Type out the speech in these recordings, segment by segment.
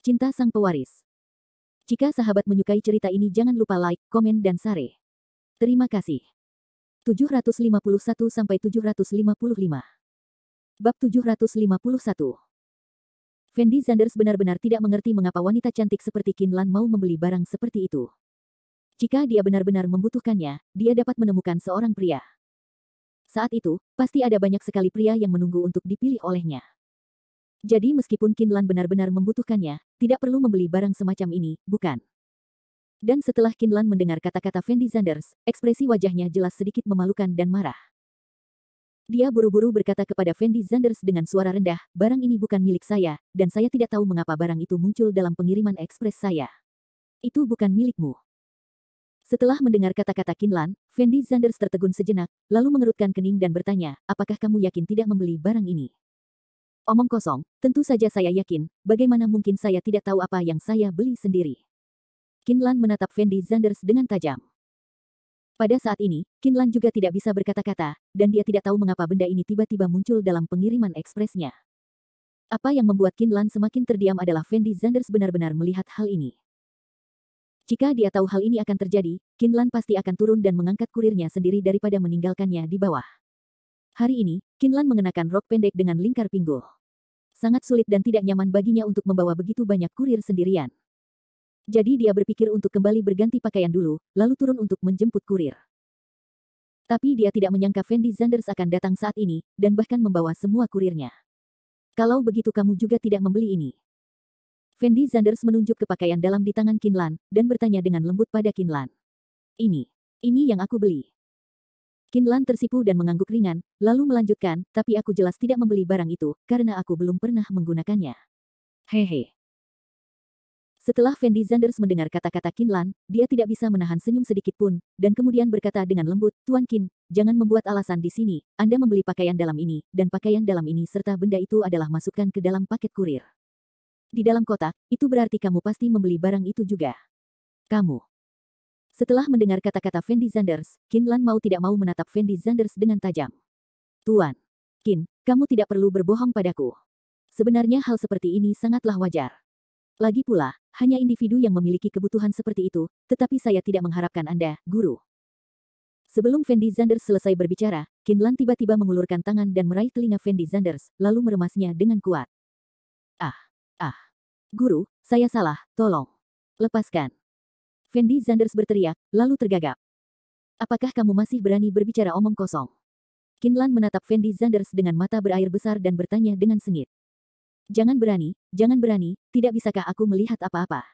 Cinta Sang Pewaris. Jika sahabat menyukai cerita ini jangan lupa like, komen dan share. Terima kasih. 751-755 Bab 751. Fendi Zanders benar-benar tidak mengerti mengapa wanita cantik seperti Kinlan mau membeli barang seperti itu. Jika dia benar-benar membutuhkannya, dia dapat menemukan seorang pria. Saat itu, pasti ada banyak sekali pria yang menunggu untuk dipilih olehnya. Jadi meskipun Kinlan benar-benar membutuhkannya, tidak perlu membeli barang semacam ini, bukan? Dan setelah Kinlan mendengar kata-kata Fendi Zanders, ekspresi wajahnya jelas sedikit memalukan dan marah. Dia buru-buru berkata kepada Fendi Zanders dengan suara rendah, barang ini bukan milik saya, dan saya tidak tahu mengapa barang itu muncul dalam pengiriman ekspres saya. Itu bukan milikmu. Setelah mendengar kata-kata Kinlan, Fendi Zanders tertegun sejenak, lalu mengerutkan kening dan bertanya, apakah kamu yakin tidak membeli barang ini? Omong kosong, tentu saja saya yakin, bagaimana mungkin saya tidak tahu apa yang saya beli sendiri. Kinlan menatap Fendi Zanders dengan tajam. Pada saat ini, Kinlan juga tidak bisa berkata-kata, dan dia tidak tahu mengapa benda ini tiba-tiba muncul dalam pengiriman ekspresnya. Apa yang membuat Kinlan semakin terdiam adalah Fendi Zanders benar-benar melihat hal ini. Jika dia tahu hal ini akan terjadi, Kinlan pasti akan turun dan mengangkat kurirnya sendiri daripada meninggalkannya di bawah. Hari ini, Kinlan mengenakan rok pendek dengan lingkar pinggul. Sangat sulit dan tidak nyaman baginya untuk membawa begitu banyak kurir sendirian. Jadi dia berpikir untuk kembali berganti pakaian dulu, lalu turun untuk menjemput kurir. Tapi dia tidak menyangka Fendi Zanders akan datang saat ini, dan bahkan membawa semua kurirnya. Kalau begitu kamu juga tidak membeli ini. Fendi Zanders menunjuk ke pakaian dalam di tangan Kinlan, dan bertanya dengan lembut pada Kinlan. Ini yang aku beli. Kinlan tersipu dan mengangguk ringan, lalu melanjutkan, tapi aku jelas tidak membeli barang itu, karena aku belum pernah menggunakannya. Hehe. Setelah Fendi Zanders mendengar kata-kata Kinlan, dia tidak bisa menahan senyum sedikit pun, dan kemudian berkata dengan lembut, Tuan Kin, jangan membuat alasan di sini, Anda membeli pakaian dalam ini, dan pakaian dalam ini serta benda itu adalah masukkan ke dalam paket kurir. Di dalam kotak, itu berarti kamu pasti membeli barang itu juga. Kamu. Setelah mendengar kata-kata Fendi Zanders, Kinlan mau tidak mau menatap Fendi Zanders dengan tajam. Tuan Kin, kamu tidak perlu berbohong padaku. Sebenarnya hal seperti ini sangatlah wajar. Lagi pula, hanya individu yang memiliki kebutuhan seperti itu, tetapi saya tidak mengharapkan Anda, guru. Sebelum Fendi Zanders selesai berbicara, Kinlan tiba-tiba mengulurkan tangan dan meraih telinga Fendi Zanders, lalu meremasnya dengan kuat. Guru, saya salah, tolong. Lepaskan. Fendi Zanders berteriak, lalu tergagap. Apakah kamu masih berani berbicara omong kosong? Kinlan menatap Fendi Zanders dengan mata berair besar dan bertanya dengan sengit. Jangan berani, tidak bisakah aku melihat apa-apa?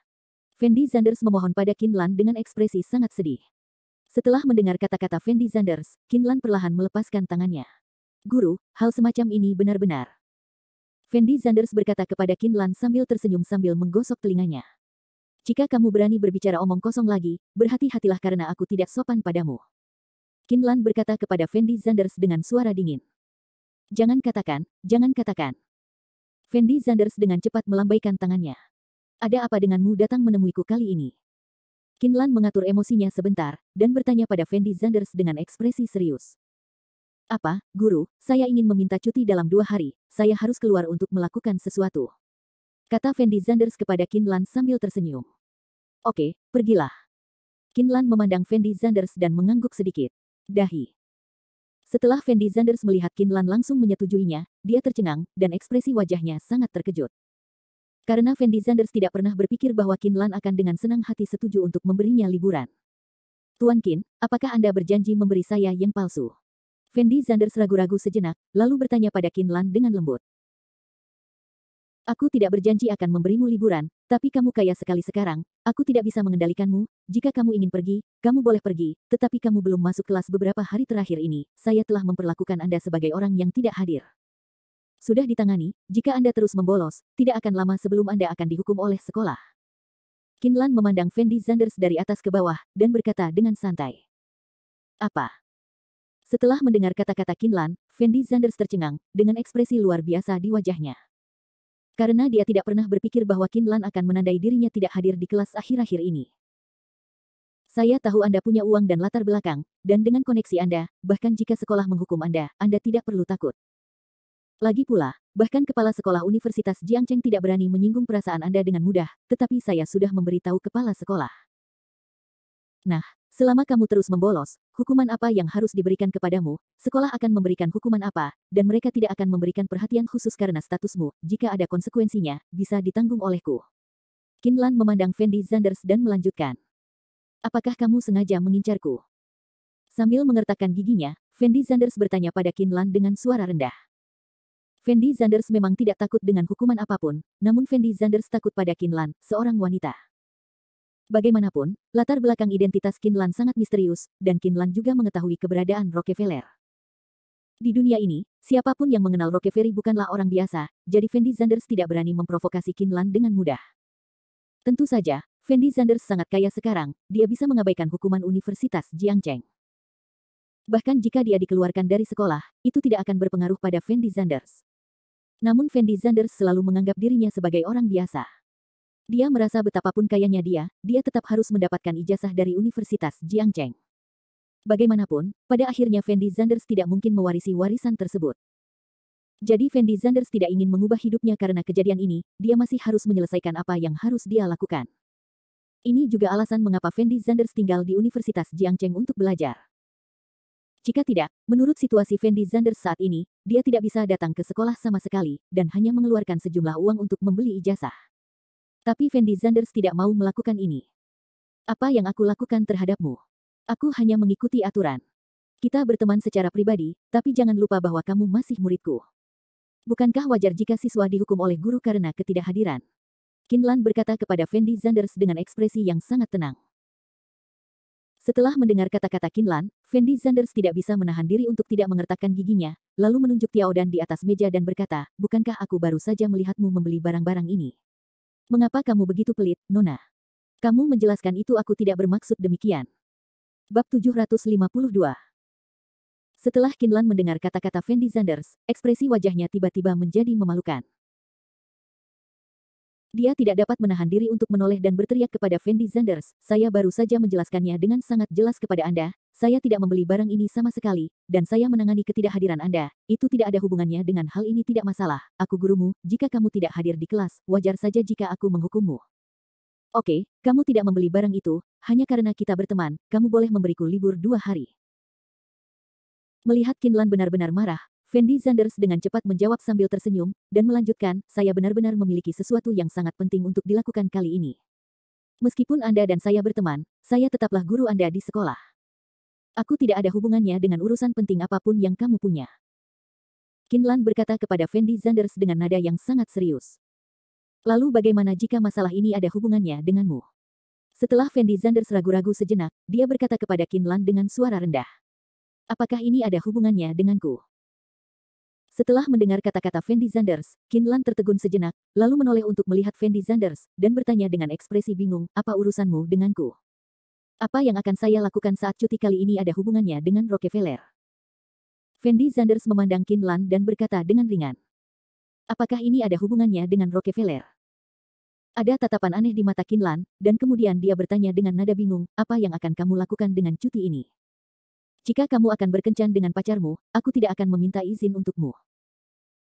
Fendi Zanders memohon pada Kinlan dengan ekspresi sangat sedih. Setelah mendengar kata-kata Fendi Zanders, Kinlan perlahan melepaskan tangannya. Guru, hal semacam ini benar-benar. Fendi Zanders berkata kepada Kinlan sambil tersenyum sambil menggosok telinganya. Jika kamu berani berbicara omong kosong lagi, berhati-hatilah karena aku tidak sopan padamu. Kinlan berkata kepada Fendi Zanders dengan suara dingin. Jangan katakan. Fendi Zanders dengan cepat melambaikan tangannya. Ada apa denganmu datang menemuiku kali ini? Kinlan mengatur emosinya sebentar, dan bertanya pada Fendi Zanders dengan ekspresi serius. Apa, guru, saya ingin meminta cuti dalam 2 hari, saya harus keluar untuk melakukan sesuatu. Kata Fendi Zanders kepada Kinlan sambil tersenyum. Oke, pergilah. Kinlan memandang Fendi Zanders dan mengangguk sedikit. Dahi. Setelah Fendi Zanders melihat Kinlan langsung menyetujuinya, dia tercengang, dan ekspresi wajahnya sangat terkejut. Karena Fendi Zanders tidak pernah berpikir bahwa Kinlan akan dengan senang hati setuju untuk memberinya liburan. Tuan Kin, apakah Anda berjanji memberi saya yang palsu? Fendi Zanders ragu-ragu sejenak, lalu bertanya pada Kinlan dengan lembut. Aku tidak berjanji akan memberimu liburan, tapi kamu kaya sekali sekarang, aku tidak bisa mengendalikanmu, jika kamu ingin pergi, kamu boleh pergi, tetapi kamu belum masuk kelas beberapa hari terakhir ini, saya telah memperlakukan Anda sebagai orang yang tidak hadir. Sudah ditangani, jika Anda terus membolos, tidak akan lama sebelum Anda akan dihukum oleh sekolah. Kinlan memandang Fendi Zanders dari atas ke bawah, dan berkata dengan santai. Apa? Setelah mendengar kata-kata Kinlan, Fendi Zanders tercengang, dengan ekspresi luar biasa di wajahnya. Karena dia tidak pernah berpikir bahwa Kinlan akan menandai dirinya tidak hadir di kelas akhir-akhir ini. Saya tahu Anda punya uang dan latar belakang, dan dengan koneksi Anda, bahkan jika sekolah menghukum Anda tidak perlu takut. Lagi pula, bahkan kepala sekolah Universitas Jiangcheng tidak berani menyinggung perasaan Anda dengan mudah, tetapi saya sudah memberitahu kepala sekolah. Nah, selama kamu terus membolos, hukuman apa yang harus diberikan kepadamu, sekolah akan memberikan hukuman apa, dan mereka tidak akan memberikan perhatian khusus karena statusmu, jika ada konsekuensinya, bisa ditanggung olehku. Qin Lan memandang Fendi Zanders dan melanjutkan. Apakah kamu sengaja mengincarku? Sambil mengertakkan giginya, Fendi Zanders bertanya pada Qin Lan dengan suara rendah. Fendi Zanders memang tidak takut dengan hukuman apapun, namun Fendi Zanders takut pada Qin Lan, seorang wanita. Bagaimanapun, latar belakang identitas Qin Lan sangat misterius, dan Qin Lan juga mengetahui keberadaan Rockefeller. Di dunia ini, siapapun yang mengenal Rockefeller bukanlah orang biasa, jadi Fendi Zanders tidak berani memprovokasi Qin Lan dengan mudah. Tentu saja, Fendi Zanders sangat kaya sekarang, dia bisa mengabaikan hukuman Universitas Jiangcheng. Bahkan jika dia dikeluarkan dari sekolah, itu tidak akan berpengaruh pada Fendi Zanders. Namun Fendi Zanders selalu menganggap dirinya sebagai orang biasa. Dia merasa betapapun kayanya dia tetap harus mendapatkan ijazah dari Universitas Jiangcheng. Bagaimanapun, pada akhirnya Fendi Zanders tidak mungkin mewarisi warisan tersebut. Jadi Fendi Zanders tidak ingin mengubah hidupnya karena kejadian ini, dia masih harus menyelesaikan apa yang harus dia lakukan. Ini juga alasan mengapa Fendi Zanders tinggal di Universitas Jiangcheng untuk belajar. Jika tidak, menurut situasi Fendi Zanders saat ini, dia tidak bisa datang ke sekolah sama sekali, dan hanya mengeluarkan sejumlah uang untuk membeli ijazah. Tapi Fendi Zanders tidak mau melakukan ini. Apa yang aku lakukan terhadapmu? Aku hanya mengikuti aturan. Kita berteman secara pribadi, tapi jangan lupa bahwa kamu masih muridku. Bukankah wajar jika siswa dihukum oleh guru karena ketidakhadiran? Qin Lan berkata kepada Fendi Zanders dengan ekspresi yang sangat tenang. Setelah mendengar kata-kata Qin Lan, Fendi Zanders tidak bisa menahan diri untuk tidak mengertakkan giginya, lalu menunjuk Tiaodan di atas meja dan berkata, bukankah aku baru saja melihatmu membeli barang-barang ini? Mengapa kamu begitu pelit, Nona? Kamu menjelaskan itu aku tidak bermaksud demikian. Bab 752. Setelah Qin Lan mendengar kata-kata Fendi Zanders, ekspresi wajahnya tiba-tiba menjadi memalukan. Dia tidak dapat menahan diri untuk menoleh dan berteriak kepada Fendi Zanders, saya baru saja menjelaskannya dengan sangat jelas kepada Anda, saya tidak membeli barang ini sama sekali, dan saya menangani ketidakhadiran Anda, itu tidak ada hubungannya dengan hal ini tidak masalah, aku gurumu, jika kamu tidak hadir di kelas, wajar saja jika aku menghukummu. Oke, kamu tidak membeli barang itu, hanya karena kita berteman, kamu boleh memberiku libur 2 hari. Melihat Qin Lan benar-benar marah, Fendi Zanders dengan cepat menjawab sambil tersenyum, dan melanjutkan, saya benar-benar memiliki sesuatu yang sangat penting untuk dilakukan kali ini. Meskipun Anda dan saya berteman, saya tetaplah guru Anda di sekolah. Aku tidak ada hubungannya dengan urusan penting apapun yang kamu punya. Qin Lan berkata kepada Fendi Zanders dengan nada yang sangat serius. Lalu bagaimana jika masalah ini ada hubungannya denganmu? Setelah Fendi Zanders ragu-ragu sejenak, dia berkata kepada Qin Lan dengan suara rendah. Apakah ini ada hubungannya denganku? Setelah mendengar kata-kata Fendi Zanders, Qin Lan tertegun sejenak, lalu menoleh untuk melihat Fendi Zanders, dan bertanya dengan ekspresi bingung, apa urusanmu denganku? Apa yang akan saya lakukan saat cuti kali ini ada hubungannya dengan Rockefeller? Fendi Zanders memandang Qin Lan dan berkata dengan ringan. Apakah ini ada hubungannya dengan Rockefeller? Ada tatapan aneh di mata Qin Lan, dan kemudian dia bertanya dengan nada bingung, apa yang akan kamu lakukan dengan cuti ini? Jika kamu akan berkencan dengan pacarmu, aku tidak akan meminta izin untukmu.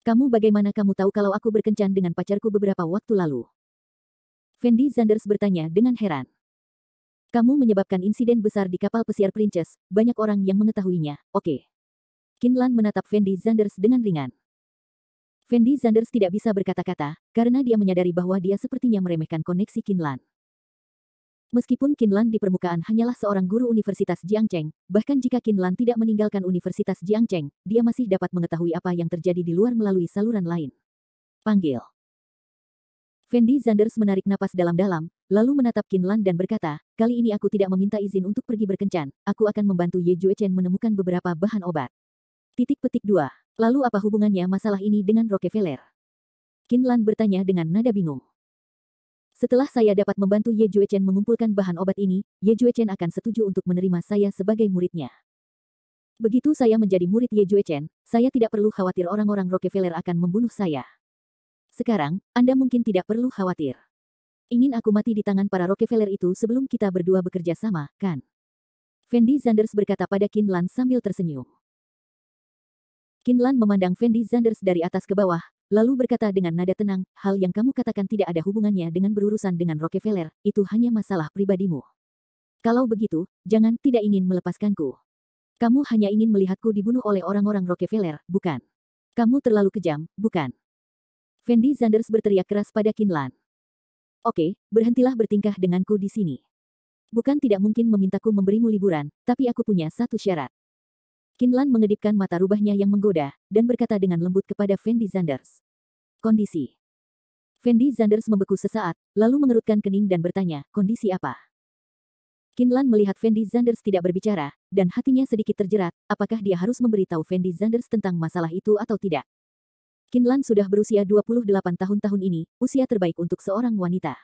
Bagaimana kamu tahu kalau aku berkencan dengan pacarku beberapa waktu lalu? Fendi Zanders bertanya dengan heran. Kamu menyebabkan insiden besar di kapal pesiar Princess, banyak orang yang mengetahuinya, oke. Qin Lan menatap Fendi Zanders dengan ringan. Fendi Zanders tidak bisa berkata-kata, karena dia menyadari bahwa dia sepertinya meremehkan koneksi Qin Lan. Meskipun Qin Lan di permukaan hanyalah seorang guru Universitas Jiangcheng, bahkan jika Qin Lan tidak meninggalkan Universitas Jiangcheng, dia masih dapat mengetahui apa yang terjadi di luar melalui saluran lain. Panggil. Fendi Zanders menarik napas dalam-dalam, lalu menatap Qin Lan dan berkata, kali ini aku tidak meminta izin untuk pergi berkencan, aku akan membantu Ye Juechen menemukan beberapa bahan obat. Petik 2. Lalu apa hubungannya masalah ini dengan Rockefeller? Qin Lan bertanya dengan nada bingung. Setelah saya dapat membantu Ye Juechen mengumpulkan bahan obat ini, Ye Juechen akan setuju untuk menerima saya sebagai muridnya. Begitu saya menjadi murid Ye Juechen, saya tidak perlu khawatir orang-orang Rockefeller akan membunuh saya. Sekarang, Anda mungkin tidak perlu khawatir. Ingin aku mati di tangan para Rockefeller itu sebelum kita berdua bekerja sama, kan? Fendi Zanders berkata pada Qin Lan sambil tersenyum. Qin Lan memandang Fendi Zanders dari atas ke bawah, lalu berkata dengan nada tenang, hal yang kamu katakan tidak ada hubungannya dengan berurusan dengan Rockefeller, itu hanya masalah pribadimu. Kalau begitu, jangan tidak ingin melepaskanku. Kamu hanya ingin melihatku dibunuh oleh orang-orang Rockefeller, bukan? Kamu terlalu kejam, bukan? Fendi Zanders berteriak keras pada Qin Lan. Oke, berhentilah bertingkah denganku di sini. Bukan tidak mungkin memintaku memberimu liburan, tapi aku punya satu syarat. Qin Lan mengedipkan mata rubahnya yang menggoda, dan berkata dengan lembut kepada Fendi Zanders. Kondisi. Fendi Zanders membeku sesaat, lalu mengerutkan kening dan bertanya, kondisi apa? Qin Lan melihat Fendi Zanders tidak berbicara, dan hatinya sedikit terjerat, apakah dia harus memberitahu Fendi Zanders tentang masalah itu atau tidak? Qin Lan sudah berusia 28 tahun ini, usia terbaik untuk seorang wanita.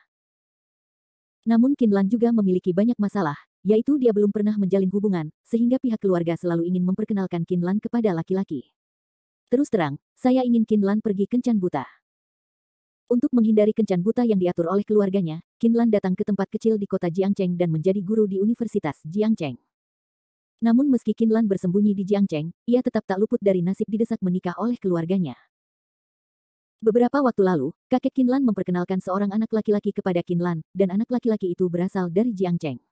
Namun Qin Lan juga memiliki banyak masalah, yaitu dia belum pernah menjalin hubungan, sehingga pihak keluarga selalu ingin memperkenalkan Qin Lan kepada laki-laki. Terus terang, saya ingin Qin Lan pergi kencan buta. Untuk menghindari kencan buta yang diatur oleh keluarganya, Qin Lan datang ke tempat kecil di kota Jiangcheng dan menjadi guru di Universitas Jiangcheng. Namun meski Qin Lan bersembunyi di Jiangcheng, ia tetap tak luput dari nasib didesak menikah oleh keluarganya. Beberapa waktu lalu, kakek Qin Lan memperkenalkan seorang anak laki-laki kepada Qin Lan, dan anak laki-laki itu berasal dari Jiangcheng.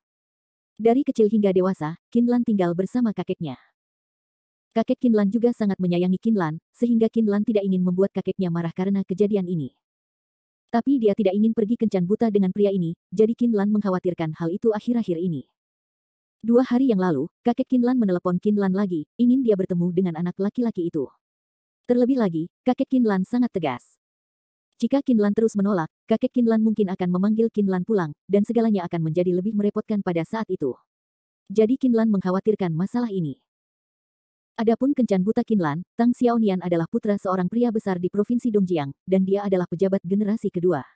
Dari kecil hingga dewasa, Qin Lan tinggal bersama kakeknya. Kakek Qin Lan juga sangat menyayangi Qin Lan, sehingga Qin Lan tidak ingin membuat kakeknya marah karena kejadian ini. Tapi dia tidak ingin pergi kencan buta dengan pria ini, jadi Qin Lan mengkhawatirkan hal itu akhir-akhir ini. 2 hari yang lalu, kakek Qin Lan menelepon Qin Lan lagi, ingin dia bertemu dengan anak laki-laki itu. Terlebih lagi, kakek Qin Lan sangat tegas. Jika Qin Lan terus menolak, kakek Qin Lan mungkin akan memanggil Qin Lan pulang, dan segalanya akan menjadi lebih merepotkan pada saat itu. Jadi Qin Lan mengkhawatirkan masalah ini. Adapun kencan buta Qin Lan, Tang Xiaonian adalah putra seorang pria besar di Provinsi Dongjiang, dan dia adalah pejabat generasi kedua.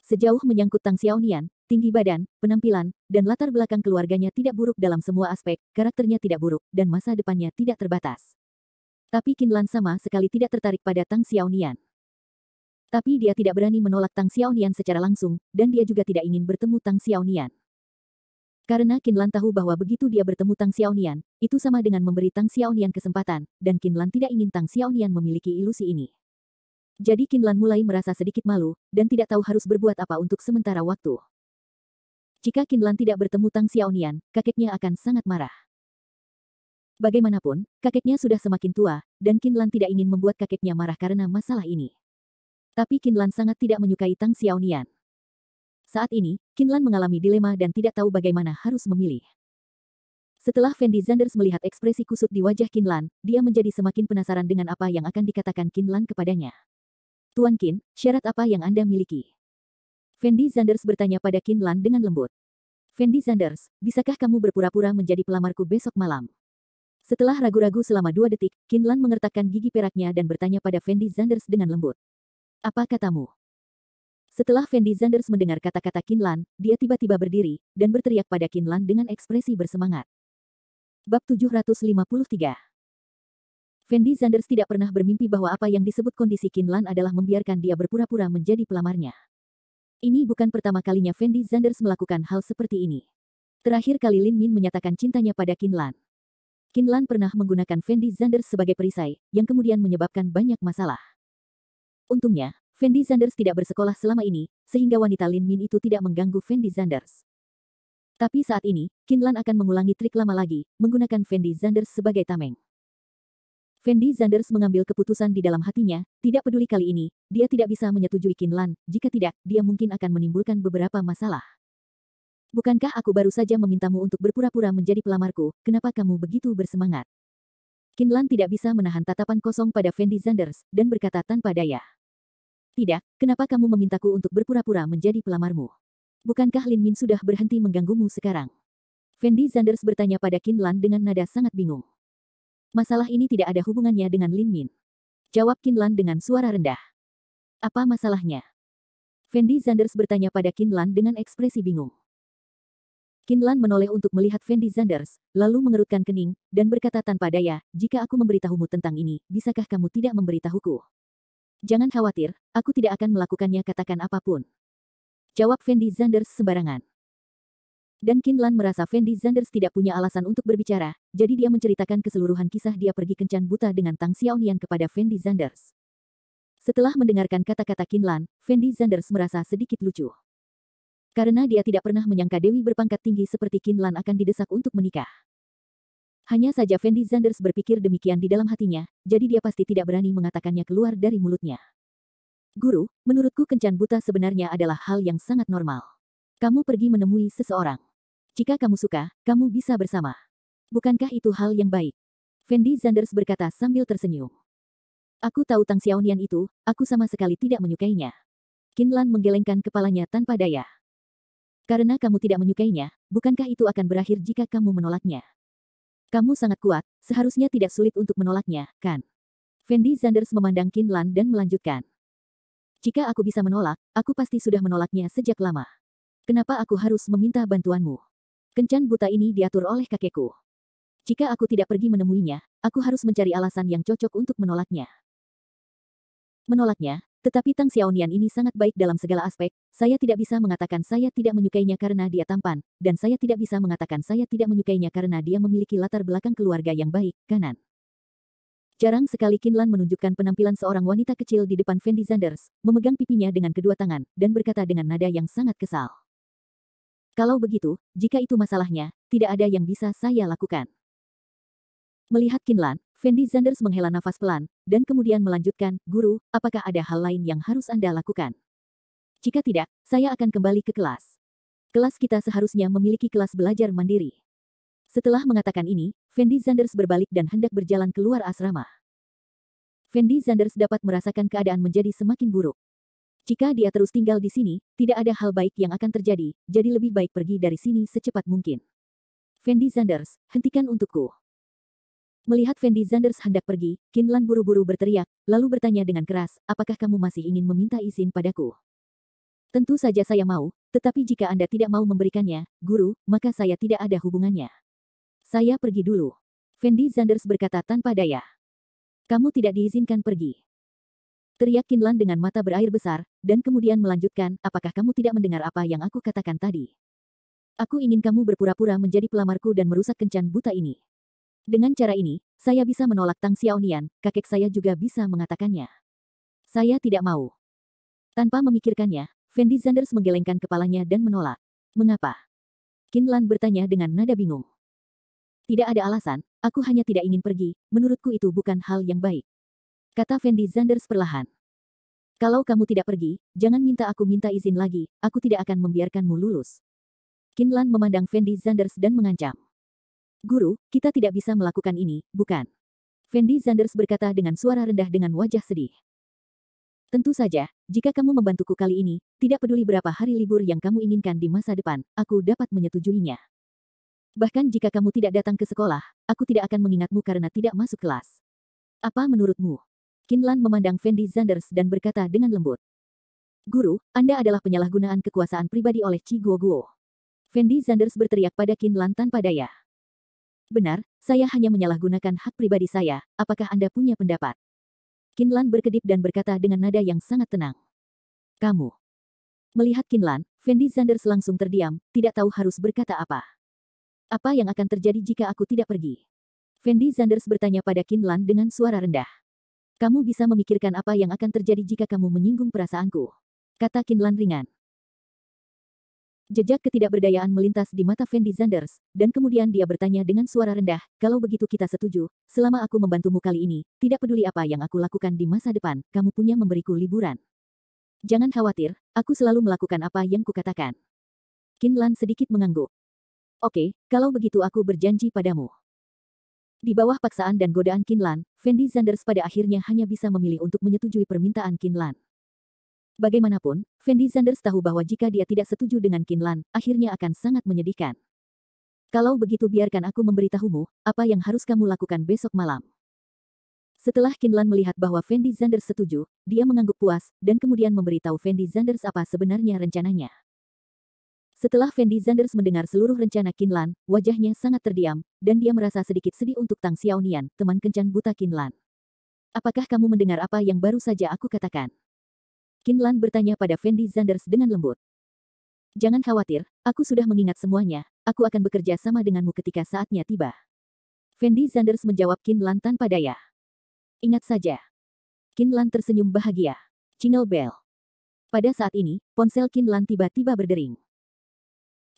Sejauh menyangkut Tang Xiaonian, tinggi badan, penampilan, dan latar belakang keluarganya tidak buruk dalam semua aspek, karakternya tidak buruk, dan masa depannya tidak terbatas. Tapi Qin Lan sama sekali tidak tertarik pada Tang Xiaonian. Tapi dia tidak berani menolak Tang Xiaonian secara langsung, dan dia juga tidak ingin bertemu Tang Xiaonian. Karena Qin Lan tahu bahwa begitu dia bertemu Tang Xiaonian, itu sama dengan memberi Tang Xiaonian kesempatan, dan Qin Lan tidak ingin Tang Xiaonian memiliki ilusi ini. Jadi Qin Lan mulai merasa sedikit malu, dan tidak tahu harus berbuat apa untuk sementara waktu. Jika Qin Lan tidak bertemu Tang Xiaonian, kakeknya akan sangat marah. Bagaimanapun, kakeknya sudah semakin tua, dan Qin Lan tidak ingin membuat kakeknya marah karena masalah ini. Tapi Qin Lan sangat tidak menyukai Tang Xiaonian. Saat ini, Qin Lan mengalami dilema dan tidak tahu bagaimana harus memilih. Setelah Fendi Zanders melihat ekspresi kusut di wajah Qin Lan, dia menjadi semakin penasaran dengan apa yang akan dikatakan Qin Lan kepadanya. Tuan Qin, syarat apa yang Anda miliki? Fendi Zanders bertanya pada Qin Lan dengan lembut. Fendi Zanders, bisakah kamu berpura-pura menjadi pelamarku besok malam? Setelah ragu-ragu selama 2 detik, Qin Lan mengertakkan gigi peraknya dan bertanya pada Fendi Zanders dengan lembut. Apa katamu? Setelah Fendi Zanders mendengar kata-kata Qin Lan, dia tiba-tiba berdiri, dan berteriak pada Qin Lan dengan ekspresi bersemangat. Bab 753. Fendi Zanders tidak pernah bermimpi bahwa apa yang disebut kondisi Qin Lan adalah membiarkan dia berpura-pura menjadi pelamarnya. Ini bukan pertama kalinya Fendi Zanders melakukan hal seperti ini. Terakhir kali Lin Min menyatakan cintanya pada Qin Lan. Qin Lan pernah menggunakan Fendi Zanders sebagai perisai, yang kemudian menyebabkan banyak masalah. Untungnya, Fendi Zanders tidak bersekolah selama ini, sehingga wanita Lin Min itu tidak mengganggu Fendi Zanders. Tapi saat ini, Qin Lan akan mengulangi trik lama lagi, menggunakan Fendi Zanders sebagai tameng. Fendi Zanders mengambil keputusan di dalam hatinya, tidak peduli kali ini, dia tidak bisa menyetujui Qin Lan, jika tidak, dia mungkin akan menimbulkan beberapa masalah. Bukankah aku baru saja memintamu untuk berpura-pura menjadi pelamarku, kenapa kamu begitu bersemangat? Qin Lan tidak bisa menahan tatapan kosong pada Fendi Zanders, dan berkata tanpa daya. Tidak, kenapa kamu memintaku untuk berpura-pura menjadi pelamarmu? Bukankah Lin Min sudah berhenti mengganggumu sekarang? Fendi Zanders bertanya pada Qin Lan dengan nada sangat bingung. Masalah ini tidak ada hubungannya dengan Lin Min. Jawab Qin Lan dengan suara rendah. Apa masalahnya? Fendi Zanders bertanya pada Qin Lan dengan ekspresi bingung. Qin Lan menoleh untuk melihat Fendi Zanders, lalu mengerutkan kening, dan berkata tanpa daya, jika aku memberitahumu tentang ini, bisakah kamu tidak memberitahuku? Jangan khawatir, aku tidak akan melakukannya katakan apapun. Jawab Fendi Zanders sembarangan. Dan Qin Lan merasa Fendi Zanders tidak punya alasan untuk berbicara, jadi dia menceritakan keseluruhan kisah dia pergi kencan buta dengan Tang Xiaonian kepada Fendi Zanders. Setelah mendengarkan kata-kata Qin Lan, Fendi Zanders merasa sedikit lucu. Karena dia tidak pernah menyangka Dewi berpangkat tinggi seperti Qin Lan akan didesak untuk menikah. Hanya saja Fendi Zanders berpikir demikian di dalam hatinya, jadi dia pasti tidak berani mengatakannya keluar dari mulutnya. Guru, menurutku kencan buta sebenarnya adalah hal yang sangat normal. Kamu pergi menemui seseorang. Jika kamu suka, kamu bisa bersama. Bukankah itu hal yang baik? Fendi Zanders berkata sambil tersenyum. Aku tahu Tang Xiaonian itu, aku sama sekali tidak menyukainya. Qin Lan menggelengkan kepalanya tanpa daya. Karena kamu tidak menyukainya, bukankah itu akan berakhir jika kamu menolaknya? Kamu sangat kuat, seharusnya tidak sulit untuk menolaknya, kan? Fendi Zanders memandang Qin Lan dan melanjutkan. Jika aku bisa menolak, aku pasti sudah menolaknya sejak lama. Kenapa aku harus meminta bantuanmu? Kencan buta ini diatur oleh kakekku. Jika aku tidak pergi menemuinya, aku harus mencari alasan yang cocok untuk menolaknya. Menolaknya, tetapi Tang Xiaonian ini sangat baik dalam segala aspek, saya tidak bisa mengatakan saya tidak menyukainya karena dia tampan, dan saya tidak bisa mengatakan saya tidak menyukainya karena dia memiliki latar belakang keluarga yang baik, kanan. Jarang sekali Qin Lan menunjukkan penampilan seorang wanita kecil di depan Fendi Zanders, memegang pipinya dengan kedua tangan, dan berkata dengan nada yang sangat kesal. Kalau begitu, jika itu masalahnya, tidak ada yang bisa saya lakukan. Melihat Qin Lan, Fendi Zanders menghela nafas pelan, dan kemudian melanjutkan, Guru, apakah ada hal lain yang harus Anda lakukan? Jika tidak, saya akan kembali ke kelas. Kelas kita seharusnya memiliki kelas belajar mandiri. Setelah mengatakan ini, Fendi Zanders berbalik dan hendak berjalan keluar asrama. Fendi Zanders dapat merasakan keadaan menjadi semakin buruk. Jika dia terus tinggal di sini, tidak ada hal baik yang akan terjadi, jadi lebih baik pergi dari sini secepat mungkin. Fendi Zanders, hentikan untukku. Melihat Fendi Zanders hendak pergi, Qin Lan buru-buru berteriak, lalu bertanya dengan keras, apakah kamu masih ingin meminta izin padaku? Tentu saja saya mau, tetapi jika Anda tidak mau memberikannya, guru, maka saya tidak ada hubungannya. Saya pergi dulu. Fendi Zanders berkata tanpa daya. Kamu tidak diizinkan pergi. Teriak Qin Lan dengan mata berair besar, dan kemudian melanjutkan, apakah kamu tidak mendengar apa yang aku katakan tadi? Aku ingin kamu berpura-pura menjadi pelamarku dan merusak kencan buta ini. Dengan cara ini, saya bisa menolak Tang Xiaonian, kakek saya juga bisa mengatakannya. Saya tidak mau. Tanpa memikirkannya, Fendi Zanders menggelengkan kepalanya dan menolak. Mengapa? Qin Lan bertanya dengan nada bingung. Tidak ada alasan, aku hanya tidak ingin pergi, menurutku itu bukan hal yang baik. Kata Fendi Zanders perlahan. Kalau kamu tidak pergi, jangan minta aku minta izin lagi, aku tidak akan membiarkanmu lulus. Qin Lan memandang Fendi Zanders dan mengancam. Guru, kita tidak bisa melakukan ini, bukan? Fendi Zanders berkata dengan suara rendah dengan wajah sedih. Tentu saja, jika kamu membantuku kali ini, tidak peduli berapa hari libur yang kamu inginkan di masa depan, aku dapat menyetujuinya. Bahkan jika kamu tidak datang ke sekolah, aku tidak akan mengingatmu karena tidak masuk kelas. Apa menurutmu? Qin Lan memandang Fendi Zanders dan berkata dengan lembut. Guru, Anda adalah penyalahgunaan kekuasaan pribadi oleh Chi Guoguo. Fendi Zanders berteriak pada Qin Lan tanpa daya. Benar, saya hanya menyalahgunakan hak pribadi saya, apakah Anda punya pendapat? Qin Lan berkedip dan berkata dengan nada yang sangat tenang. Kamu. Melihat Qin Lan, Fendi Zanders langsung terdiam, tidak tahu harus berkata apa. Apa yang akan terjadi jika aku tidak pergi? Fendi Zanders bertanya pada Qin Lan dengan suara rendah. Kamu bisa memikirkan apa yang akan terjadi jika kamu menyinggung perasaanku. Kata Qin Lan ringan. Jejak ketidakberdayaan melintas di mata Fendi Zanders, dan kemudian dia bertanya dengan suara rendah, kalau begitu kita setuju, selama aku membantumu kali ini, tidak peduli apa yang aku lakukan di masa depan, kamu punya memberiku liburan. Jangan khawatir, aku selalu melakukan apa yang kukatakan. Qin Lan sedikit mengangguk. Oke, kalau begitu aku berjanji padamu. Di bawah paksaan dan godaan Qin Lan, Fendi Zanders pada akhirnya hanya bisa memilih untuk menyetujui permintaan Qin Lan. Bagaimanapun, Fendi Zanders tahu bahwa jika dia tidak setuju dengan Qin Lan, akhirnya akan sangat menyedihkan. Kalau begitu biarkan aku memberitahumu, apa yang harus kamu lakukan besok malam. Setelah Qin Lan melihat bahwa Fendi Zanders setuju, dia mengangguk puas, dan kemudian memberitahu Fendi Zanders apa sebenarnya rencananya. Setelah Fendi Zanders mendengar seluruh rencana Qin Lan, wajahnya sangat terdiam, dan dia merasa sedikit sedih untuk Tang Xiaonian, teman kencan buta Qin Lan. Apakah kamu mendengar apa yang baru saja aku katakan? Qin Lan bertanya pada Fendi Zanders dengan lembut. Jangan khawatir, aku sudah mengingat semuanya, aku akan bekerja sama denganmu ketika saatnya tiba. Fendi Zanders menjawab Qin Lan tanpa daya. Ingat saja. Qin Lan tersenyum bahagia. Jingle bell. Pada saat ini, ponsel Qin Lan tiba-tiba berdering.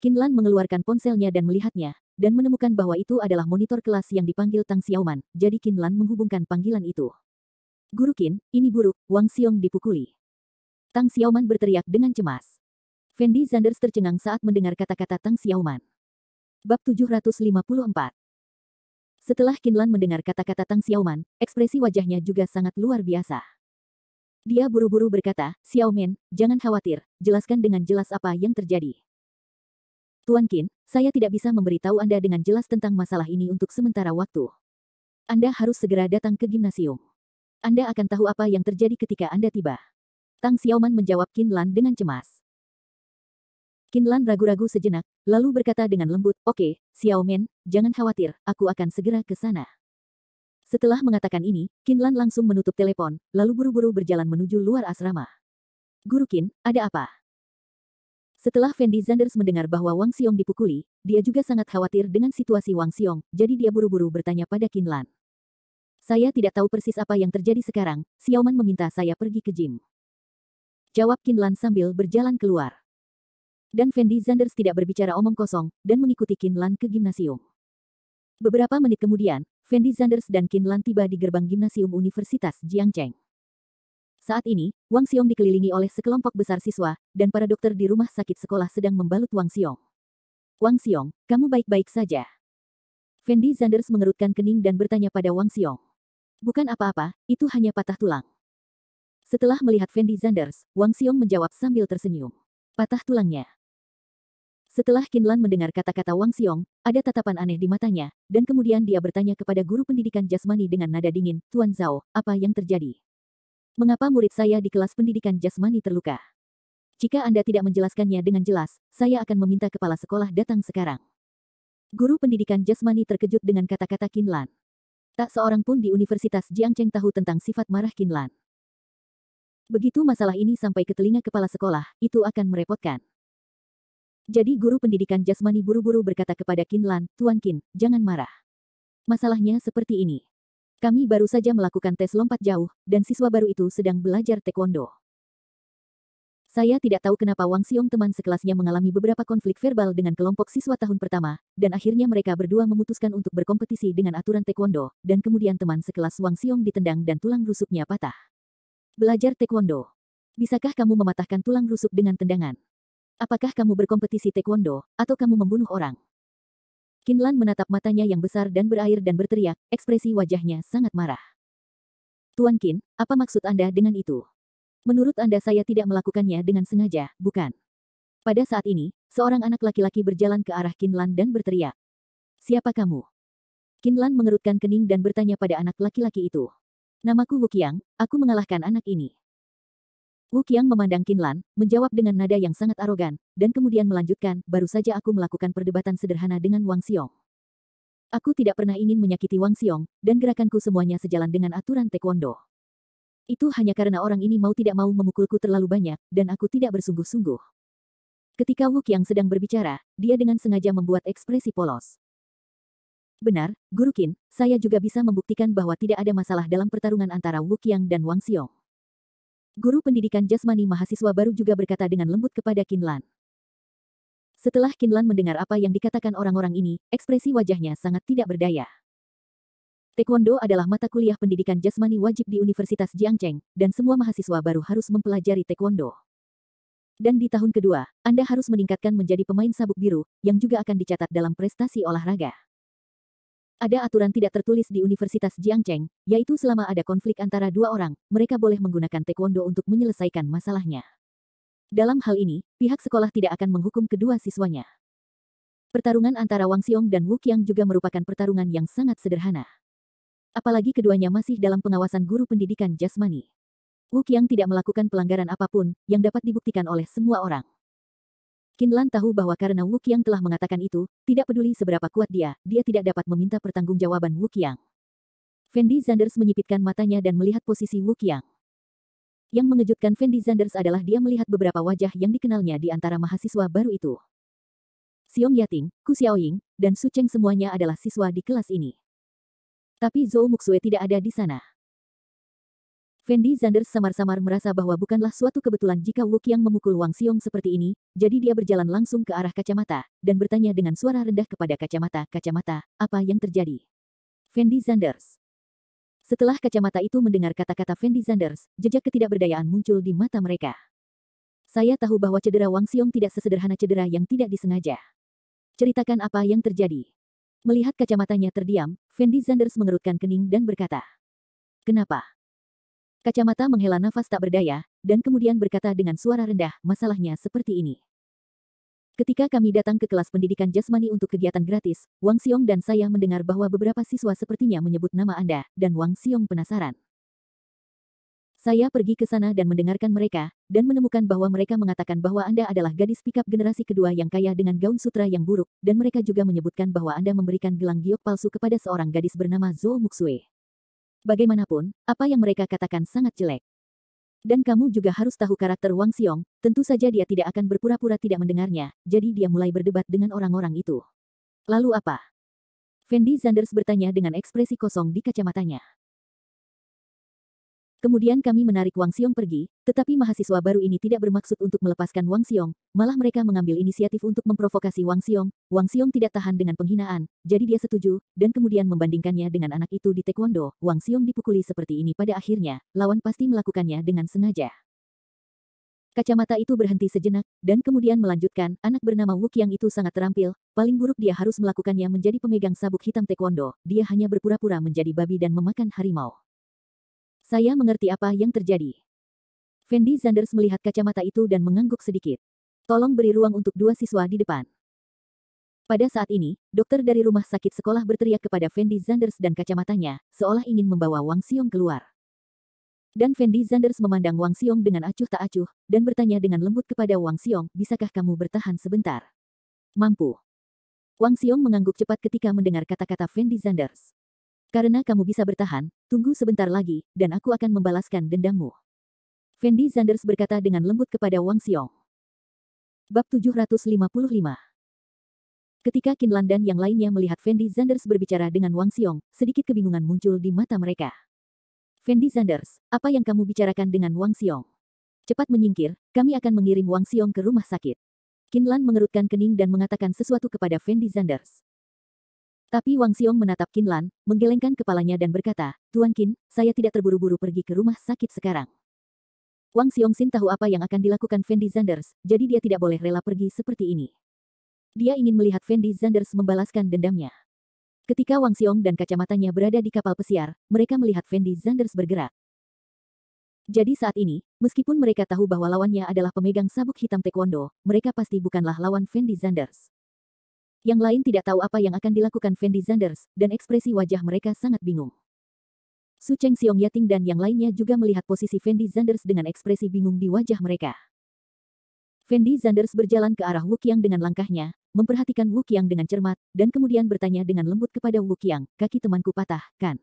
Qin Lan mengeluarkan ponselnya dan melihatnya, dan menemukan bahwa itu adalah monitor kelas yang dipanggil Tang Xiaoman, jadi Qin Lan menghubungkan panggilan itu. Guru Qin, ini buruk, Wang Xiong dipukuli. Tang Xiaoman berteriak dengan cemas. Fendi Zanders tercengang saat mendengar kata-kata Tang Xiaoman. Bab 754. Setelah Qin Lan mendengar kata-kata Tang Xiaoman, ekspresi wajahnya juga sangat luar biasa. Dia buru-buru berkata, Xiaoman, jangan khawatir, jelaskan dengan jelas apa yang terjadi. Tuan Qin, saya tidak bisa memberitahu Anda dengan jelas tentang masalah ini untuk sementara waktu. Anda harus segera datang ke gimnasium. Anda akan tahu apa yang terjadi ketika Anda tiba. Tang Xiaoman menjawab Qin Lan dengan cemas. Qin Lan ragu-ragu sejenak, lalu berkata dengan lembut, Oke, Xiaoman, jangan khawatir, aku akan segera ke sana. Setelah mengatakan ini, Qin Lan langsung menutup telepon, lalu buru-buru berjalan menuju luar asrama. Guru Qin, ada apa? Setelah Fendi Zanders mendengar bahwa Wang Xiong dipukuli, dia juga sangat khawatir dengan situasi Wang Xiong, jadi dia buru-buru bertanya pada Qin Lan. Saya tidak tahu persis apa yang terjadi sekarang, Xiaoman meminta saya pergi ke gym. Jawab Qin Lan sambil berjalan keluar. Dan Fendi Zanders tidak berbicara omong kosong, dan mengikuti Qin Lan ke gimnasium. Beberapa menit kemudian, Fendi Zanders dan Qin Lan tiba di gerbang gimnasium Universitas Jiangcheng. Saat ini, Wang Xiong dikelilingi oleh sekelompok besar siswa, dan para dokter di rumah sakit sekolah sedang membalut Wang Xiong. Wang Xiong, kamu baik-baik saja? Fendi Zanders mengerutkan kening dan bertanya pada Wang Xiong. Bukan apa-apa, itu hanya patah tulang. Setelah melihat Fendi Zanders, Wang Xiong menjawab sambil tersenyum. Patah tulangnya. Setelah Qin Lan mendengar kata-kata Wang Xiong, ada tatapan aneh di matanya, dan kemudian dia bertanya kepada guru pendidikan jasmani dengan nada dingin, Tuan Zhao, apa yang terjadi? Mengapa murid saya di kelas pendidikan jasmani terluka? Jika Anda tidak menjelaskannya dengan jelas, saya akan meminta kepala sekolah datang sekarang. Guru pendidikan jasmani terkejut dengan kata-kata Qin Lan. Tak seorang pun di Universitas Jiangcheng tahu tentang sifat marah Qin Lan. Begitu masalah ini sampai ke telinga kepala sekolah, itu akan merepotkan. Jadi guru pendidikan jasmani buru-buru berkata kepada Qin Lan, Tuan Qin, jangan marah. Masalahnya seperti ini. Kami baru saja melakukan tes lompat jauh, dan siswa baru itu sedang belajar taekwondo. Saya tidak tahu kenapa Wang Xiong teman sekelasnya mengalami beberapa konflik verbal dengan kelompok siswa tahun pertama, dan akhirnya mereka berdua memutuskan untuk berkompetisi dengan aturan taekwondo, dan kemudian teman sekelas Wang Xiong ditendang dan tulang rusuknya patah. Belajar taekwondo. Bisakah kamu mematahkan tulang rusuk dengan tendangan? Apakah kamu berkompetisi taekwondo, atau kamu membunuh orang? Qin Lan menatap matanya yang besar dan berair dan berteriak, ekspresi wajahnya sangat marah. Tuan Qin, apa maksud Anda dengan itu? Menurut Anda saya tidak melakukannya dengan sengaja, bukan? Pada saat ini, seorang anak laki-laki berjalan ke arah Qin Lan dan berteriak. Siapa kamu? Qin Lan mengerutkan kening dan bertanya pada anak laki-laki itu. Namaku Wu Qiang, aku mengalahkan anak ini. Wu Qiang memandang Qin Lan, menjawab dengan nada yang sangat arogan, dan kemudian melanjutkan, baru saja aku melakukan perdebatan sederhana dengan Wang Xiong. Aku tidak pernah ingin menyakiti Wang Xiong, dan gerakanku semuanya sejalan dengan aturan taekwondo. Itu hanya karena orang ini mau tidak mau memukulku terlalu banyak, dan aku tidak bersungguh-sungguh. Ketika Wu Qiang sedang berbicara, dia dengan sengaja membuat ekspresi polos. Benar, Guru Qin, saya juga bisa membuktikan bahwa tidak ada masalah dalam pertarungan antara Wu Qiang dan Wang Xiong. Guru pendidikan jasmani mahasiswa baru juga berkata dengan lembut kepada Qin Lan. Setelah Qin Lan mendengar apa yang dikatakan orang-orang ini, ekspresi wajahnya sangat tidak berdaya. Taekwondo adalah mata kuliah pendidikan jasmani wajib di Universitas Jiangcheng, dan semua mahasiswa baru harus mempelajari taekwondo. Dan di tahun kedua, Anda harus meningkatkan menjadi pemain sabuk biru, yang juga akan dicatat dalam prestasi olahraga. Ada aturan tidak tertulis di Universitas Jiangcheng, yaitu selama ada konflik antara dua orang, mereka boleh menggunakan taekwondo untuk menyelesaikan masalahnya. Dalam hal ini, pihak sekolah tidak akan menghukum kedua siswanya. Pertarungan antara Wang Xiong dan Wu Qiang juga merupakan pertarungan yang sangat sederhana. Apalagi keduanya masih dalam pengawasan guru pendidikan jasmani. Wu Qiang tidak melakukan pelanggaran apapun, yang dapat dibuktikan oleh semua orang. Qin Lan tahu bahwa karena Wu Qiang telah mengatakan itu, tidak peduli seberapa kuat dia tidak dapat meminta pertanggungjawaban Wu Qiang. Fendi Zanders menyipitkan matanya dan melihat posisi Wu Qiang. Yang mengejutkan Fendi Zanders adalah dia melihat beberapa wajah yang dikenalnya di antara mahasiswa baru itu. Xiong Yating, Ku Xiaoying, dan Su Cheng semuanya adalah siswa di kelas ini. Tapi Zhou Muxue tidak ada di sana. Fendi Zanders samar-samar merasa bahwa bukanlah suatu kebetulan jika Wu Qiang memukul Wang Xiong seperti ini, jadi dia berjalan langsung ke arah kacamata, dan bertanya dengan suara rendah kepada kacamata, "Kacamata, apa yang terjadi?" Fendi Zanders. Setelah kacamata itu mendengar kata-kata Fendi Zanders, jejak ketidakberdayaan muncul di mata mereka. Saya tahu bahwa cedera Wang Xiong tidak sesederhana cedera yang tidak disengaja. Ceritakan apa yang terjadi. Melihat kacamatanya terdiam, Fendi Zanders mengerutkan kening dan berkata, "Kenapa?" Kacamata menghela nafas tak berdaya, dan kemudian berkata dengan suara rendah, "Masalahnya seperti ini. Ketika kami datang ke kelas pendidikan jasmani untuk kegiatan gratis, Wang Xiong dan saya mendengar bahwa beberapa siswa sepertinya menyebut nama Anda, dan Wang Xiong penasaran. Saya pergi ke sana dan mendengarkan mereka, dan menemukan bahwa mereka mengatakan bahwa Anda adalah gadis pikap generasi kedua yang kaya dengan gaun sutra yang buruk, dan mereka juga menyebutkan bahwa Anda memberikan gelang giok palsu kepada seorang gadis bernama Zhou Muxue. Bagaimanapun, apa yang mereka katakan sangat jelek. Dan kamu juga harus tahu karakter Wang Xiong, tentu saja dia tidak akan berpura-pura tidak mendengarnya, jadi dia mulai berdebat dengan orang-orang itu." "Lalu apa?" Fendi Zanders bertanya dengan ekspresi kosong di kacamatanya. "Kemudian kami menarik Wang Xiong pergi, tetapi mahasiswa baru ini tidak bermaksud untuk melepaskan Wang Xiong, malah mereka mengambil inisiatif untuk memprovokasi Wang Xiong. Wang Xiong tidak tahan dengan penghinaan, jadi dia setuju, dan kemudian membandingkannya dengan anak itu di taekwondo. Wang Xiong dipukuli seperti ini pada akhirnya, lawan pasti melakukannya dengan sengaja." Kacamata itu berhenti sejenak, dan kemudian melanjutkan, "Anak bernama Wu Qiang itu sangat terampil, paling buruk dia harus melakukannya menjadi pemegang sabuk hitam taekwondo, dia hanya berpura-pura menjadi babi dan memakan harimau." "Saya mengerti apa yang terjadi." Fendi Zanders melihat kacamata itu dan mengangguk sedikit. "Tolong beri ruang untuk dua siswa di depan." Pada saat ini, dokter dari rumah sakit sekolah berteriak kepada Fendi Zanders dan kacamatanya, seolah ingin membawa Wang Xiong keluar. Dan Fendi Zanders memandang Wang Xiong dengan acuh tak acuh, dan bertanya dengan lembut kepada Wang Xiong, "Bisakah kamu bertahan sebentar?" "Mampu." Wang Xiong mengangguk cepat ketika mendengar kata-kata Fendi Zanders. "Karena kamu bisa bertahan, tunggu sebentar lagi, dan aku akan membalaskan dendammu." Fendi Zanders berkata dengan lembut kepada Wang Xiong. Bab 755. Ketika Qinlan dan yang lainnya melihat Fendi Zanders berbicara dengan Wang Xiong, sedikit kebingungan muncul di mata mereka. "Fendi Zanders, apa yang kamu bicarakan dengan Wang Xiong? Cepat menyingkir, kami akan mengirim Wang Xiong ke rumah sakit." Qinlan mengerutkan kening dan mengatakan sesuatu kepada Fendi Zanders. Tapi Wang Xiong menatap Qinlan, menggelengkan kepalanya dan berkata, "Tuan Qin, saya tidak terburu-buru pergi ke rumah sakit sekarang." Wang Xiongxin tahu apa yang akan dilakukan Fendi Zanders, jadi dia tidak boleh rela pergi seperti ini. Dia ingin melihat Fendi Zanders membalaskan dendamnya. Ketika Wang Xiong dan kacamatanya berada di kapal pesiar, mereka melihat Fendi Zanders bergerak. Jadi saat ini, meskipun mereka tahu bahwa lawannya adalah pemegang sabuk hitam taekwondo, mereka pasti bukanlah lawan Fendi Zanders. Yang lain tidak tahu apa yang akan dilakukan Fendi Zanders, dan ekspresi wajah mereka sangat bingung. Su Cheng, Xiong Yating dan yang lainnya juga melihat posisi Fendi Zanders dengan ekspresi bingung di wajah mereka. Fendi Zanders berjalan ke arah Wu Qiang dengan langkahnya, memperhatikan Wu Qiang dengan cermat, dan kemudian bertanya dengan lembut kepada Wu Qiang, "Kaki temanku patah, kan?"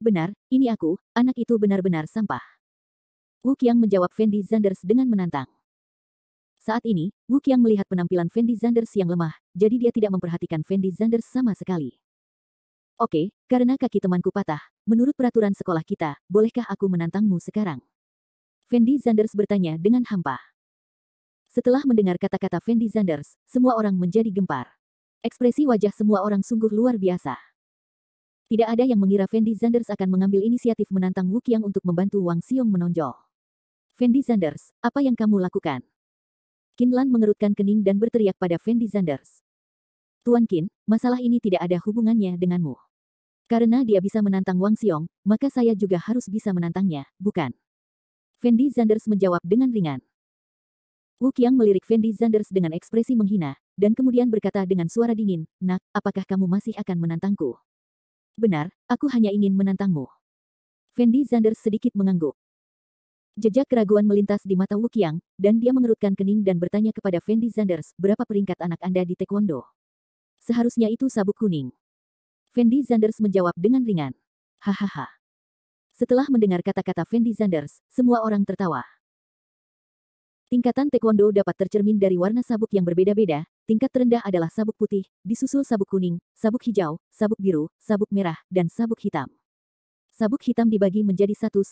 "Benar, ini aku, anak itu benar-benar sampah." Wu Qiang menjawab Fendi Zanders dengan menantang. Saat ini, Wu Qiang melihat penampilan Fendi Zanders yang lemah, jadi dia tidak memperhatikan Fendi Zanders sama sekali. "Oke, karena kaki temanku patah, menurut peraturan sekolah kita, bolehkah aku menantangmu sekarang?" Fendi Zanders bertanya dengan hampa. Setelah mendengar kata-kata Fendi Zanders, semua orang menjadi gempar. Ekspresi wajah semua orang sungguh luar biasa. Tidak ada yang mengira Fendi Zanders akan mengambil inisiatif menantang Wu Qiang untuk membantu Wang Xiong menonjol. "Fendi Zanders, apa yang kamu lakukan?" Qinlan mengerutkan kening dan berteriak pada Fendi Zanders. "Tuan Qin, masalah ini tidak ada hubungannya denganmu. Karena dia bisa menantang Wang Xiong, maka saya juga harus bisa menantangnya, bukan?" Fendi Zanders menjawab dengan ringan. Wu Qiang melirik Fendi Zanders dengan ekspresi menghina, dan kemudian berkata dengan suara dingin, "Nak, apakah kamu masih akan menantangku?" "Benar, aku hanya ingin menantangmu." Fendi Zanders sedikit mengangguk. Jejak keraguan melintas di mata Wu Qiang, dan dia mengerutkan kening dan bertanya kepada Fendi Zanders, "Berapa peringkat anak Anda di taekwondo?" "Seharusnya itu sabuk kuning." Fendi Zanders menjawab dengan ringan. "Hahaha. Setelah mendengar kata-kata Fendi Zanders, semua orang tertawa. Tingkatan taekwondo dapat tercermin dari warna sabuk yang berbeda-beda. Tingkat terendah adalah sabuk putih, disusul sabuk kuning, sabuk hijau, sabuk biru, sabuk merah, dan sabuk hitam. Sabuk hitam dibagi menjadi 1-9.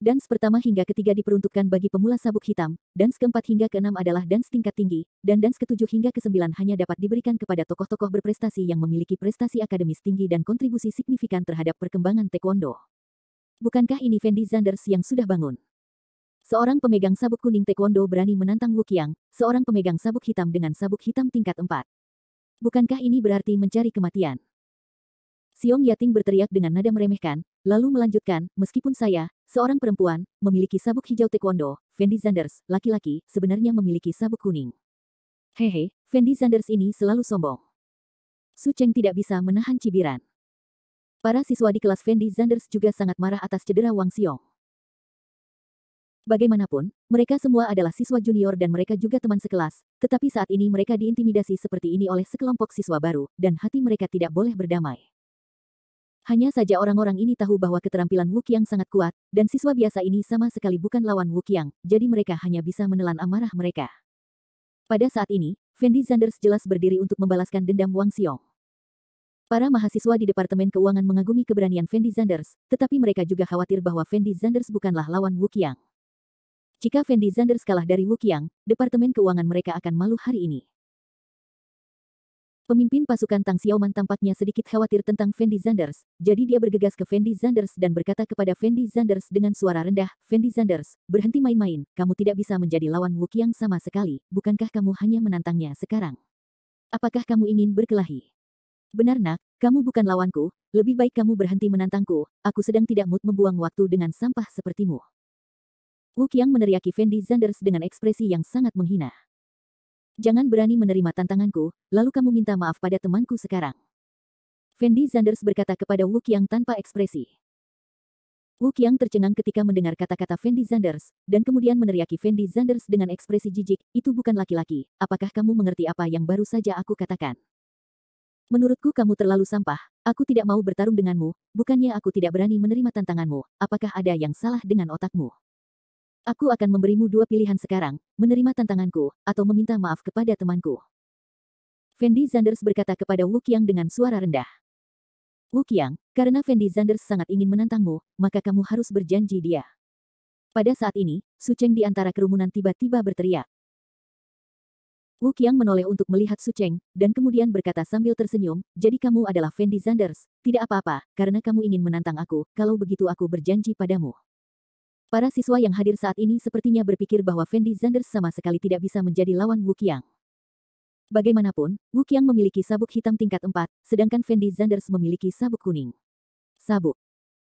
Dance pertama hingga ketiga diperuntukkan bagi pemula sabuk hitam, dance keempat hingga keenam adalah dance tingkat tinggi, dan dance ketujuh hingga ke-9 hanya dapat diberikan kepada tokoh-tokoh berprestasi yang memiliki prestasi akademis tinggi dan kontribusi signifikan terhadap perkembangan taekwondo. Bukankah ini Fendi Zanders yang sudah bangun? Seorang pemegang sabuk kuning taekwondo berani menantang Wu Qiang, seorang pemegang sabuk hitam dengan sabuk hitam tingkat 4. Bukankah ini berarti mencari kematian? Xiong Yating berteriak dengan nada meremehkan, lalu melanjutkan, meskipun saya, seorang perempuan, memiliki sabuk hijau taekwondo, Fendi Zanders, laki-laki, sebenarnya memiliki sabuk kuning. Hehe, Fendi Zanders ini selalu sombong. Su Cheng tidak bisa menahan cibiran. Para siswa di kelas Fendi Zanders juga sangat marah atas cedera Wang Xiong. Bagaimanapun, mereka semua adalah siswa junior dan mereka juga teman sekelas, tetapi saat ini mereka diintimidasi seperti ini oleh sekelompok siswa baru, dan hati mereka tidak boleh berdamai. Hanya saja orang-orang ini tahu bahwa keterampilan Wu Qiang sangat kuat, dan siswa biasa ini sama sekali bukan lawan Wu Qiang, jadi mereka hanya bisa menelan amarah mereka. Pada saat ini, Fendi Zanders jelas berdiri untuk membalaskan dendam Wang Xiong. Para mahasiswa di Departemen Keuangan mengagumi keberanian Fendi Zanders, tetapi mereka juga khawatir bahwa Fendi Zanders bukanlah lawan Wu Qiang. Jika Fendi Zanders kalah dari Wu Qiang, Departemen Keuangan mereka akan malu hari ini. Pemimpin pasukan Tang Xiaoman tampaknya sedikit khawatir tentang Fendi Zanders, jadi dia bergegas ke Fendi Zanders dan berkata kepada Fendi Zanders dengan suara rendah, Fendi Zanders, berhenti main-main, kamu tidak bisa menjadi lawan Wu Qiang sama sekali, bukankah kamu hanya menantangnya sekarang? Apakah kamu ingin berkelahi? Benar nak, kamu bukan lawanku, lebih baik kamu berhenti menantangku, aku sedang tidak mood membuang waktu dengan sampah sepertimu. Wu Qiang meneriaki Fendi Zanders dengan ekspresi yang sangat menghina. Jangan berani menerima tantanganku, lalu kamu minta maaf pada temanku sekarang. Fendi Zanders berkata kepada Wu Qiang tanpa ekspresi. Wu Qiang tercengang ketika mendengar kata-kata Fendi Zanders, dan kemudian meneriaki Fendi Zanders dengan ekspresi jijik, itu bukan laki-laki, apakah kamu mengerti apa yang baru saja aku katakan? Menurutku kamu terlalu sampah, aku tidak mau bertarung denganmu, bukannya aku tidak berani menerima tantanganmu, apakah ada yang salah dengan otakmu? Aku akan memberimu dua pilihan sekarang, menerima tantanganku, atau meminta maaf kepada temanku. Fendi Zanders berkata kepada Wu Qiang dengan suara rendah. Wu Qiang, karena Fendi Zanders sangat ingin menantangmu, maka kamu harus berjanji dia. Pada saat ini, Su Cheng di antara kerumunan tiba-tiba berteriak. Wu Qiang menoleh untuk melihat Su Cheng, dan kemudian berkata sambil tersenyum, jadi kamu adalah Fendi Zanders, tidak apa-apa, karena kamu ingin menantang aku, kalau begitu aku berjanji padamu. Para siswa yang hadir saat ini sepertinya berpikir bahwa Fendi Zanders sama sekali tidak bisa menjadi lawan Wu Qiang. Bagaimanapun, Wu Qiang memiliki sabuk hitam tingkat 4, sedangkan Fendi Zanders memiliki sabuk kuning. Sabuk.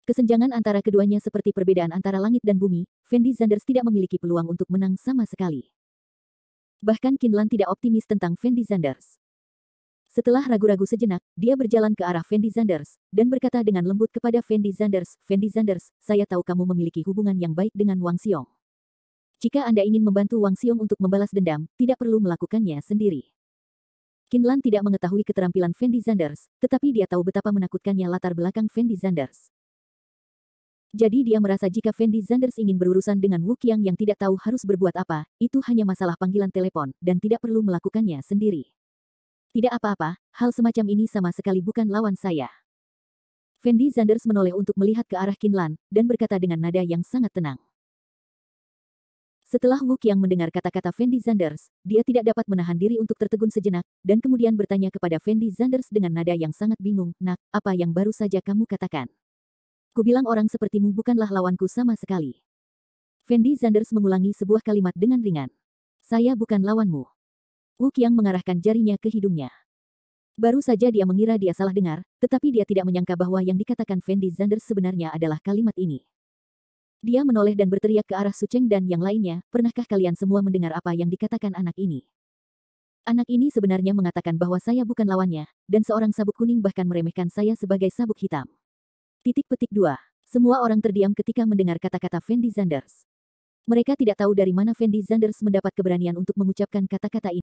Kesenjangan antara keduanya seperti perbedaan antara langit dan bumi, Fendi Zanders tidak memiliki peluang untuk menang sama sekali. Bahkan Qin Lan tidak optimis tentang Fendi Zanders. Setelah ragu-ragu sejenak, dia berjalan ke arah Fendi Zanders, dan berkata dengan lembut kepada Fendi Zanders, saya tahu kamu memiliki hubungan yang baik dengan Wang Xiong. Jika Anda ingin membantu Wang Xiong untuk membalas dendam, tidak perlu melakukannya sendiri. Qin Lan tidak mengetahui keterampilan Fendi Zanders, tetapi dia tahu betapa menakutkannya latar belakang Fendi Zanders. Jadi dia merasa jika Fendi Zanders ingin berurusan dengan Wu Qiang yang tidak tahu harus berbuat apa, itu hanya masalah panggilan telepon, dan tidak perlu melakukannya sendiri. Tidak apa-apa, hal semacam ini sama sekali bukan lawan saya. Fendi Zanders menoleh untuk melihat ke arah Qin Lan, dan berkata dengan nada yang sangat tenang. Setelah Wu Qiang mendengar kata-kata Fendi Zanders, dia tidak dapat menahan diri untuk tertegun sejenak, dan kemudian bertanya kepada Fendi Zanders dengan nada yang sangat bingung, nak, apa yang baru saja kamu katakan? Kubilang orang sepertimu bukanlah lawanku sama sekali. Fendi Zanders mengulangi sebuah kalimat dengan ringan. Saya bukan lawanmu. Wu Qiang mengarahkan jarinya ke hidungnya. Baru saja dia mengira dia salah dengar, tetapi dia tidak menyangka bahwa yang dikatakan Fendi Zanders sebenarnya adalah kalimat ini. Dia menoleh dan berteriak ke arah Su Cheng dan yang lainnya, pernahkah kalian semua mendengar apa yang dikatakan anak ini? Anak ini sebenarnya mengatakan bahwa saya bukan lawannya, dan seorang sabuk kuning bahkan meremehkan saya sebagai sabuk hitam. Titik petik 2. Semua orang terdiam ketika mendengar kata-kata Fendi Zanders. Mereka tidak tahu dari mana Fendi Zanders mendapat keberanian untuk mengucapkan kata-kata ini.